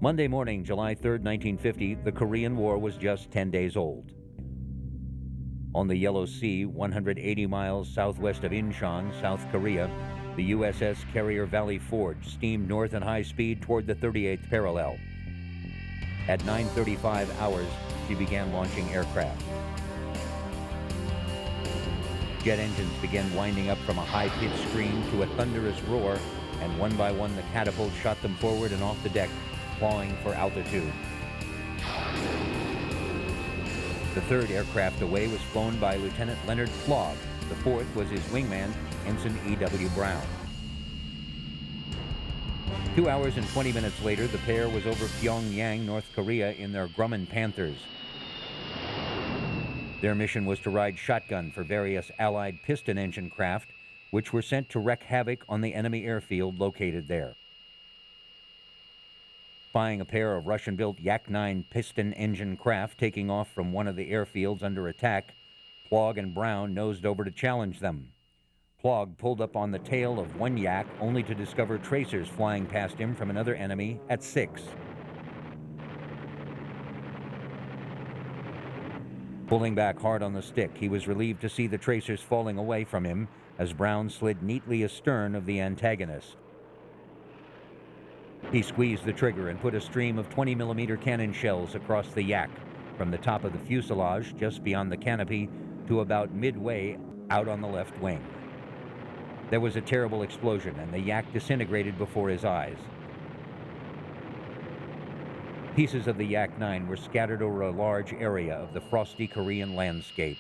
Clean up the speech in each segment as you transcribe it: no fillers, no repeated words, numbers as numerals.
Monday morning, July 3, 1950, the Korean War was just 10 days old. On the Yellow Sea, 180 miles southwest of Incheon, South Korea, the USS Carrier Valley Forge steamed north at high speed toward the 38th parallel. At 9:35 hours, she began launching aircraft. Jet engines began winding up from a high-pitched scream to a thunderous roar, and one by one the catapults shot them forward and off the deck, clawing for altitude. The third aircraft away was flown by Lieutenant Leonard Flogg. The fourth was his wingman, Ensign E.W. Brown. 2 hours and 20 minutes later, the pair was over Pyongyang, North Korea, in their Grumman Panthers. Their mission was to ride shotgun for various Allied piston engine craft, which were sent to wreak havoc on the enemy airfield located there. Spying a pair of Russian-built Yak-9 piston engine craft taking off from one of the airfields under attack, Flogg and Brown nosed over to challenge them. Flogg pulled up on the tail of one Yak only to discover tracers flying past him from another enemy at 6. Pulling back hard on the stick, he was relieved to see the tracers falling away from him as Brown slid neatly astern of the antagonist. He squeezed the trigger and put a stream of 20mm cannon shells across the Yak, from the top of the fuselage just beyond the canopy to about midway out on the left wing. There was a terrible explosion, and the Yak disintegrated before his eyes. Pieces of the Yak-9 were scattered over a large area of the frosty Korean landscape.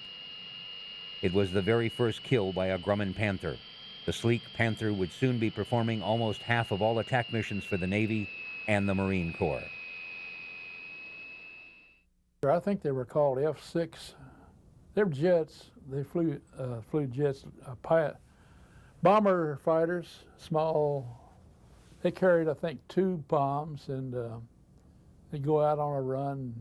It was the very first kill by a Grumman Panther. The sleek Panther would soon be performing almost half of all attack missions for the Navy and the Marine Corps. I think they were called F-6. They were jets. They flew jets, bomber fighters, small. They carried, I think, 2 bombs, and they'd go out on a run,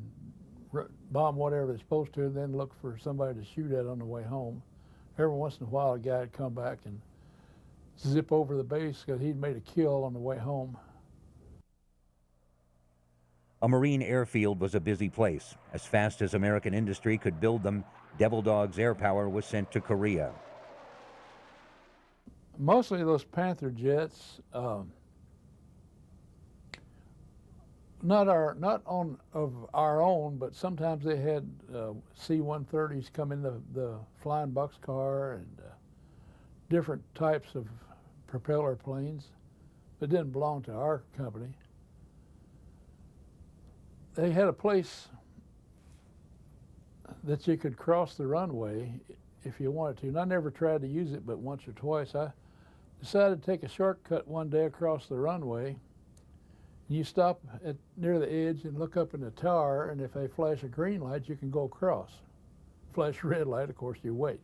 bomb whatever they're supposed to, and then look for somebody to shoot at on the way home. Every once in a while, a guy would come back and zip over the base because he'd made a kill on the way home. A Marine airfield was a busy place. As fast as American industry could build them, Devil Dog's air power was sent to Korea. Mostly those Panther jets, not of our own, but sometimes they had C-130s come in the flying boxcar and different types of propeller planes that didn't belong to our company. They had a place that you could cross the runway if you wanted to, and I never tried to use it but once or twice. I decided to take a shortcut one day across the runway. You stop near the edge and look up in the tower, and if they flash a green light, you can go across. Flash a red light, of course, you wait.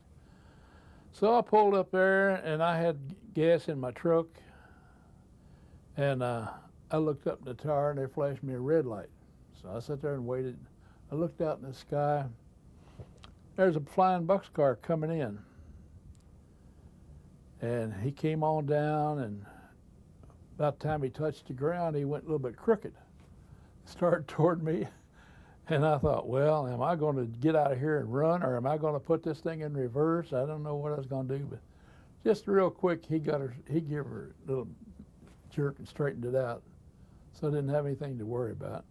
So I pulled up there, and I had gas in my truck, and I looked up in the tower, and they flashed me a red light. So I sat there and waited. I looked out in the sky. There's a flying boxcar coming in, and he came on down, and about the time he touched the ground, he went a little bit crooked, started toward me, and I thought, well, am I going to get out of here and run, or am I going to put this thing in reverse? I don't know what I was going to do, but just real quick, he gave her a little jerk and straightened it out, so I didn't have anything to worry about.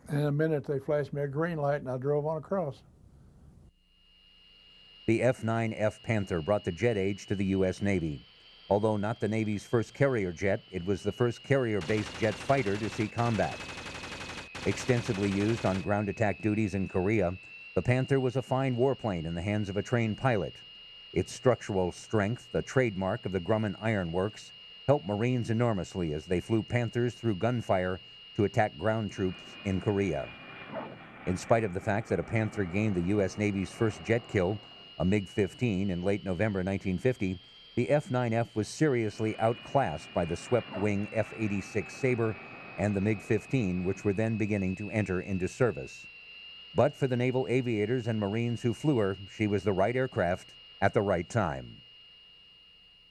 And in a minute, they flashed me a green light, and I drove on across. The F-9F Panther brought the jet age to the U.S. Navy. Although not the Navy's first carrier jet, it was the first carrier-based jet fighter to see combat. Extensively used on ground attack duties in Korea, the Panther was a fine warplane in the hands of a trained pilot. Its structural strength, the trademark of the Grumman Iron Works, helped Marines enormously as they flew Panthers through gunfire to attack ground troops in Korea. In spite of the fact that a Panther gained the U.S. Navy's first jet kill, a MiG-15, in late November 1950, the F-9F was seriously outclassed by the swept-wing F-86 Sabre and the MiG-15, which were then beginning to enter into service. But for the naval aviators and Marines who flew her, she was the right aircraft at the right time.